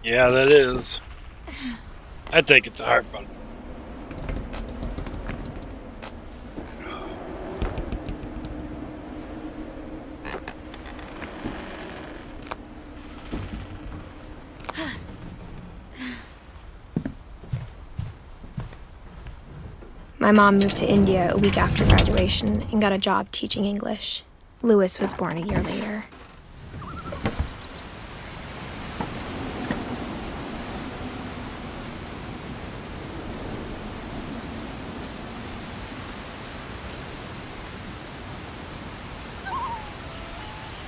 Yeah, that is. I think it's a heart button. My mom moved to India a week after graduation and got a job teaching English. Louis was born a year later.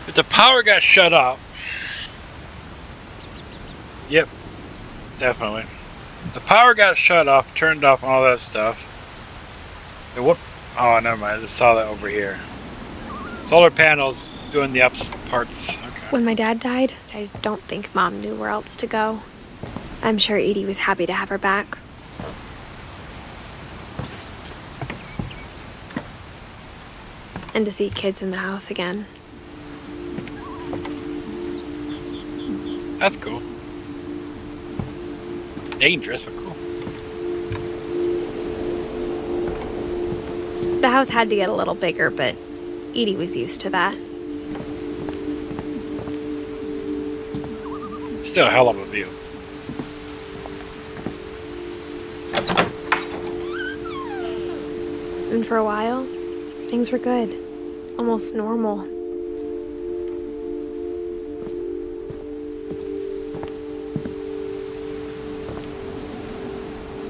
If the power got shut off. Yep, definitely. The power got shut off, turned off, and all that stuff. And what? Oh, never mind. I just saw that over here. Solar panels doing the ups parts. Okay. When my dad died, I don't think Mom knew where else to go. I'm sure Edie was happy to have her back. And to see kids in the house again. That's cool. Dangerous, but cool. The house had to get a little bigger, but Edie was used to that. Still a hell of a view. And for a while, things were good. Almost normal.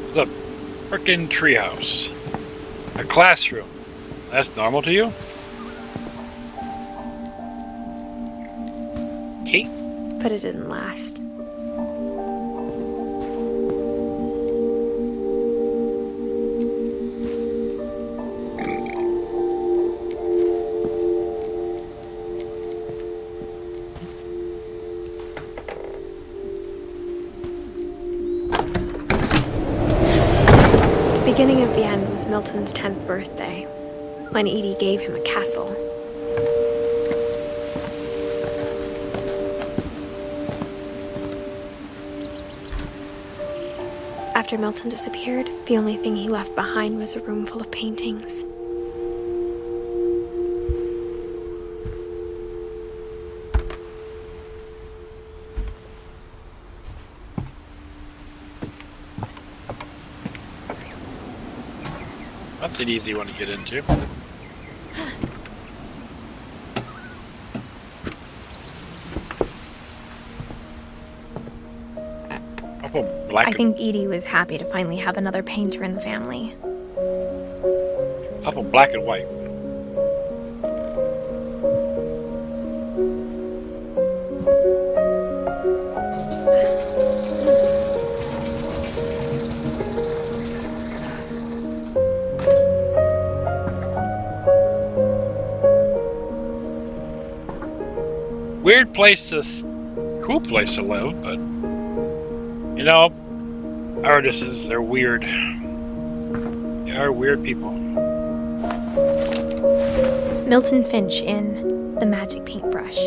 It's a frickin' treehouse. A classroom. That's normal to you? Kate? But it didn't last. The beginning of the end was Milton's 10th birthday, when Edie gave him a castle. After Milton disappeared, the only thing he left behind was a room full of paintings. That's an easy one to get into. I think Edie was happy to finally have another painter in the family. Awful black and white. Weird place to, cool place to live, but you know, artists, they're weird. They are weird people. Milton Finch in The Magic Paintbrush.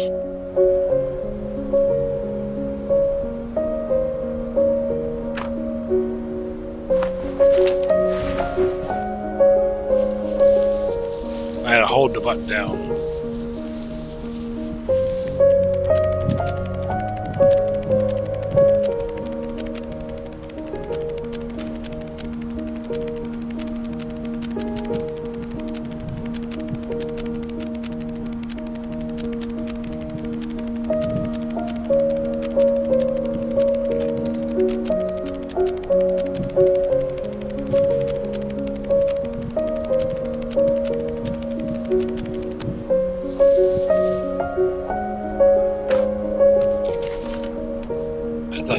I had to hold the button down.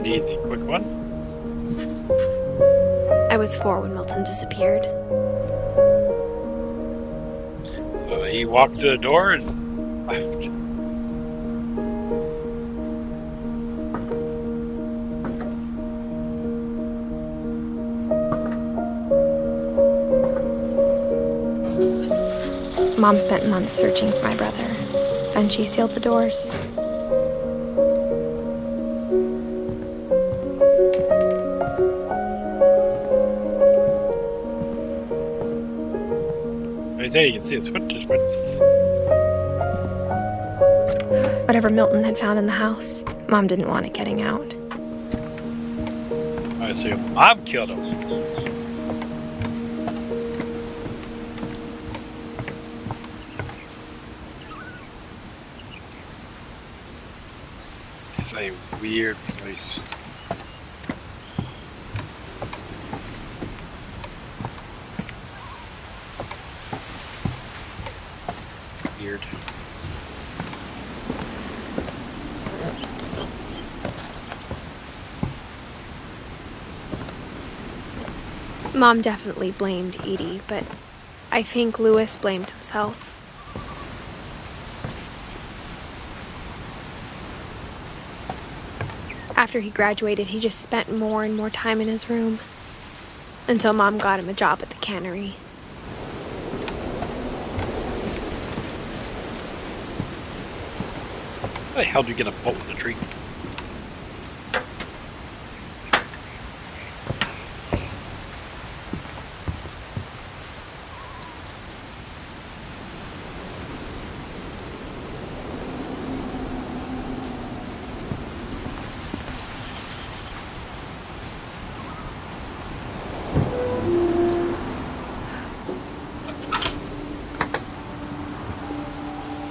Easy, quick one. I was 4 when Milton disappeared. So he walked to the door and left. Mom spent months searching for my brother. Then she sealed the doors. there you can see his footprints. Whatever Milton had found in the house, Mom didn't want it getting out. Alright, so your mom killed him. It's a weird place. Weird. Mom definitely blamed Edie, but I think Lewis blamed himself. After he graduated, he just spent more and more time in his room, until Mom got him a job at the cannery. How the hell do you get a bolt in the tree?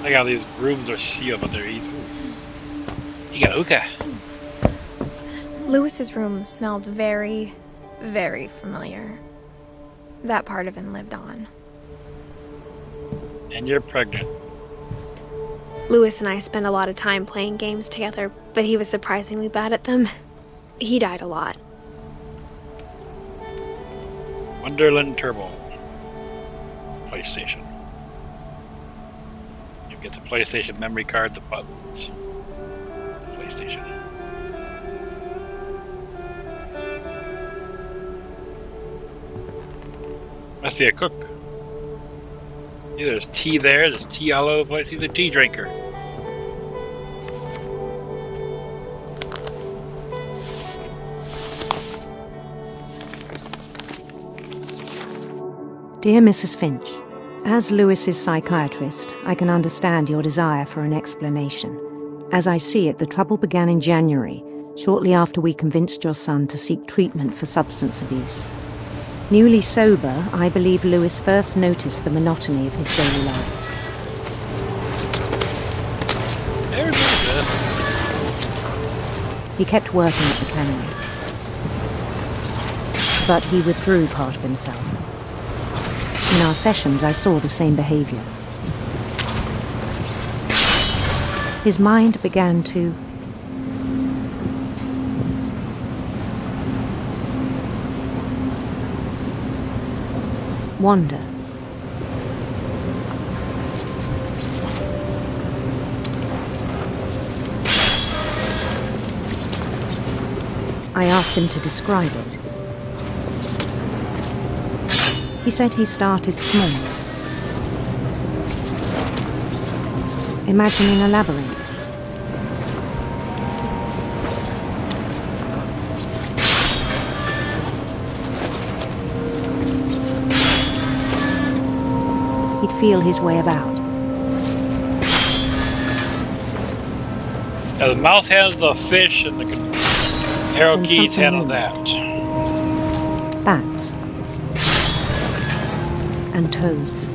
Like how these rooms are sealed, but they're eating. You got hookah. Lewis's room smelled very, very familiar. That part of him lived on. And you're pregnant. Lewis and I spent a lot of time playing games together, but he was surprisingly bad at them. He died a lot. Wonderland Turbo. PlayStation. You get the PlayStation memory card, the buttons. PlayStation. Must be a cook. Yeah, there's tea there, there's tea all over the place. He's a tea drinker. Dear Mrs. Finch, as Lewis's psychiatrist, I can understand your desire for an explanation. As I see it, the trouble began in January, shortly after we convinced your son to seek treatment for substance abuse. Newly sober, I believe Lewis first noticed the monotony of his daily life. He kept working at the cannery, but he withdrew part of himself. In our sessions, I saw the same behavior. His mind began to wander. I asked him to describe it. He said he started small, imagining a labyrinth. He'd feel his way about. Now the mouse handles the fish and the arrow And keys something handle new. that. Bats and toads.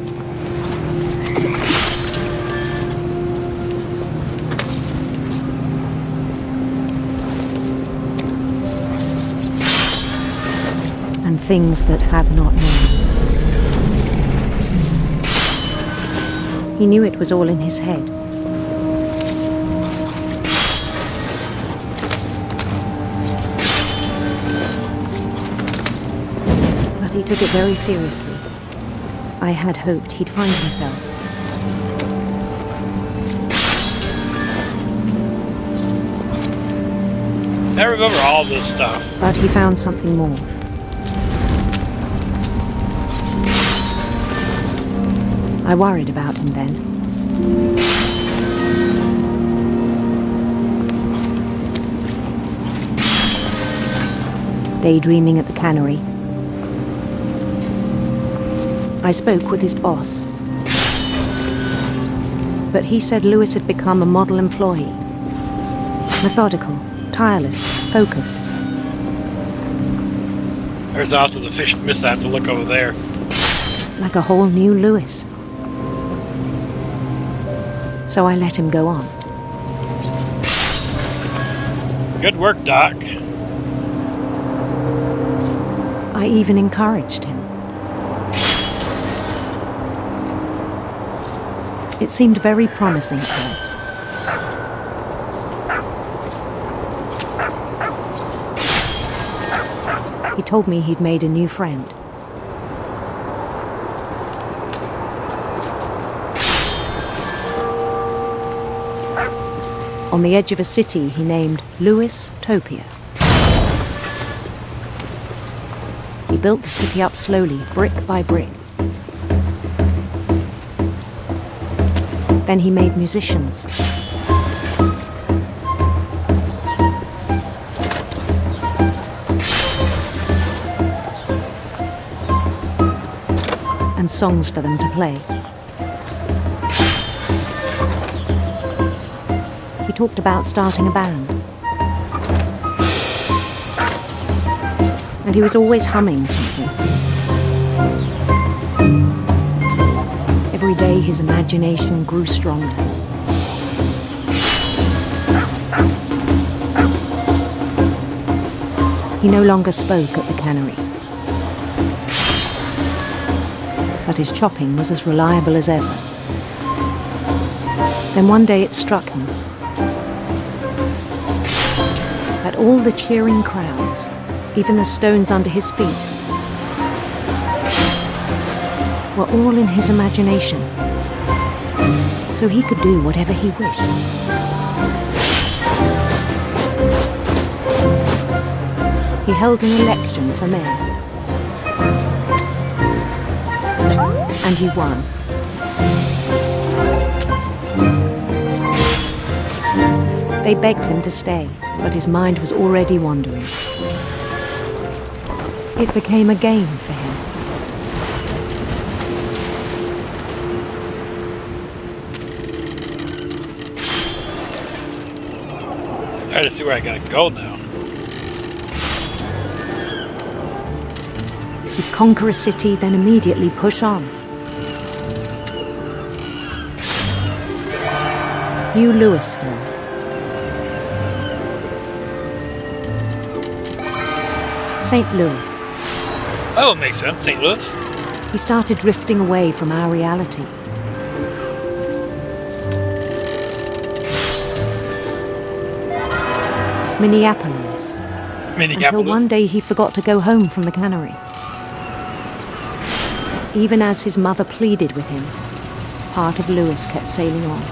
And things that have not names. He knew it was all in his head. But he took it very seriously. I had hoped he'd find himself. I remember all this stuff. But he found something more. I worried about him then. Daydreaming at the cannery, I spoke with his boss, but he said Lewis had become a model employee. Methodical, tireless, focused. There's also the fish mist. I have to look over there. Like a whole new Lewis. So I let him go on. Good work, Doc. I even encouraged him. It seemed very promising at first. He told me he'd made a new friend. On the edge of a city he named Lewis Topia. He built the city up slowly, brick by brick. Then he made musicians. And songs for them to play. He talked about starting a band. And he was always humming something. Every day his imagination grew stronger. He no longer spoke at the cannery. But his chopping was as reliable as ever. Then one day it struck him that all the cheering crowds, even the stones under his feet, were all in his imagination, so he could do whatever he wished. He held an election for mayor, and he won. They begged him to stay, but his mind was already wandering. It became a game for him. Try to see where I gotta go now. He'd conquer a city, then immediately push on. New Louisville. St. Louis. That would make sense, St. Louis. He started drifting away from our reality. Minneapolis. Until one day he forgot to go home from the cannery. Even as his mother pleaded with him, part of Lewis kept sailing on.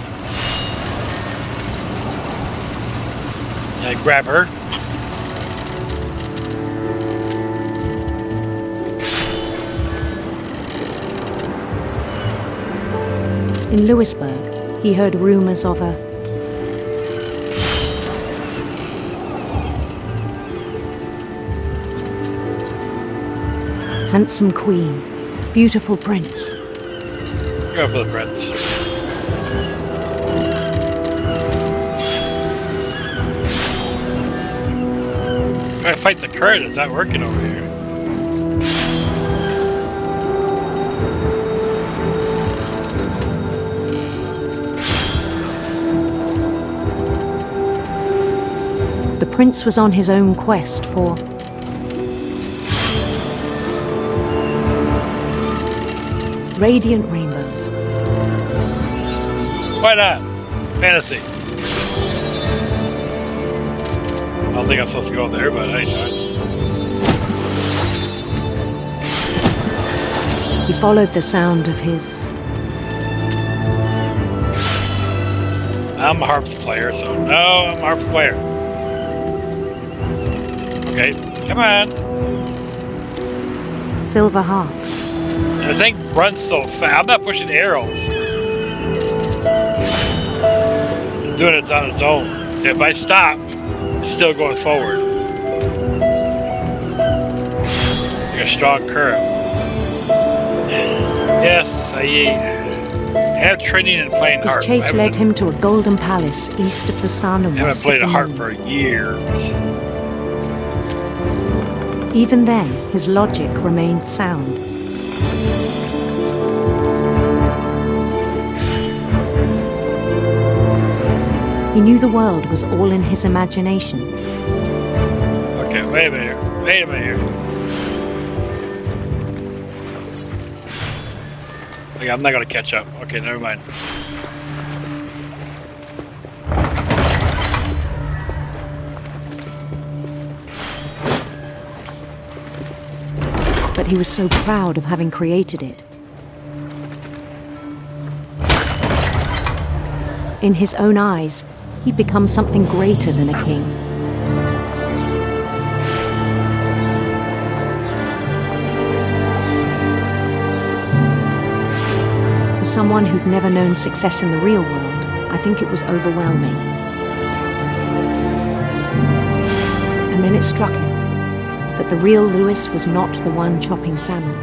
I grab her. In Lewisburg, he heard rumors of a handsome queen, beautiful prince. Go for the prince. Try to fight the current. It's not working over here. The prince was on his own quest for radiant rainbows. Why not? Fantasy. I don't think I'm supposed to go there, but I know it. He followed the sound of his... I'm a harps player, so no, I'm a harps player. Okay, come on. silver harp. The thing runs so fast. I'm not pushing arrows. It's doing it on its own. So if I stop, it's still going forward. Like a strong current. Yes, I have training in playing harp. His chase led him to a golden palace east of the sun and I haven't west of played the a harp moon. for years. Even then, his logic remained sound. He knew the world was all in his imagination. Okay, wait a minute here. Wait a minute here. Okay, I'm not gonna catch up. Okay, never mind. But he was so proud of having created it. In his own eyes, he'd become something greater than a king. For someone who'd never known success in the real world, I think it was overwhelming. And then it struck him that the real Lewis was not the one chopping salmon,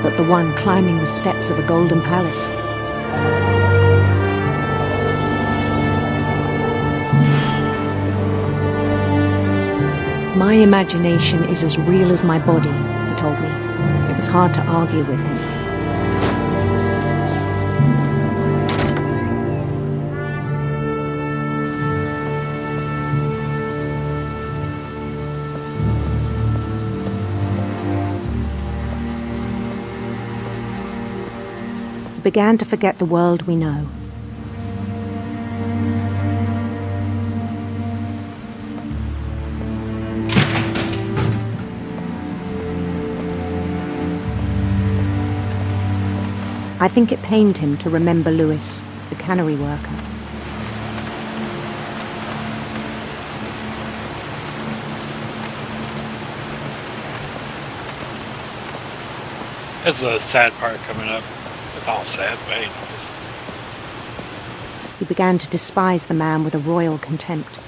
but the one climbing the steps of a golden palace. My imagination is as real as my body, he told me. It was hard to argue with him. He began to forget the world we know. I think it pained him to remember Lewis, the cannery worker. That's the sad part coming up. It's all sad, but anyways. He began to despise the man with a royal contempt.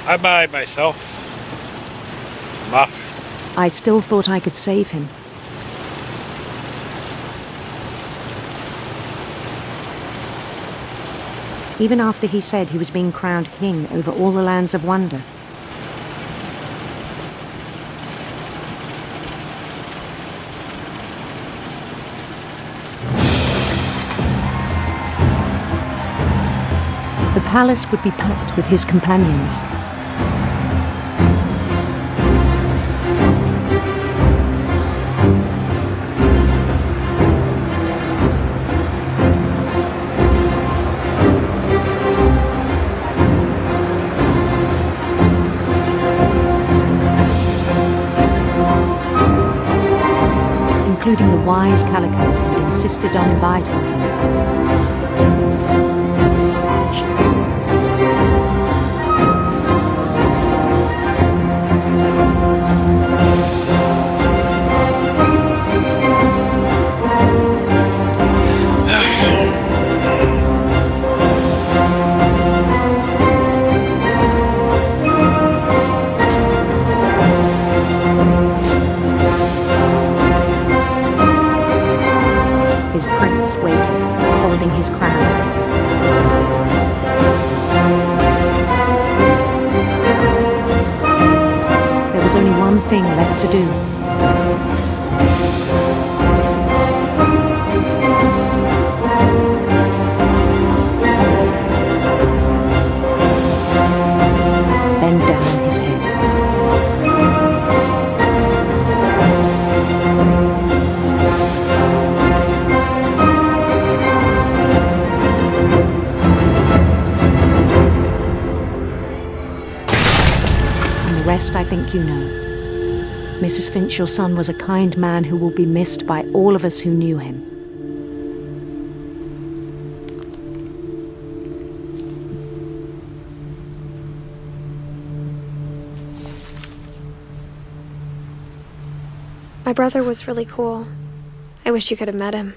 I by myself. I'm off. I still thought I could save him. Even after he said he was being crowned king over all the lands of wonder. The palace would be packed with his companions. Including the wise Calico, who'd insisted on advising him. His prince waited, holding his crown. There was only one thing left to do. Bend down his head. The rest I think you know. Mrs. Finch, your son was a kind man who will be missed by all of us who knew him. I My brother was really cool. I wish you could have met him.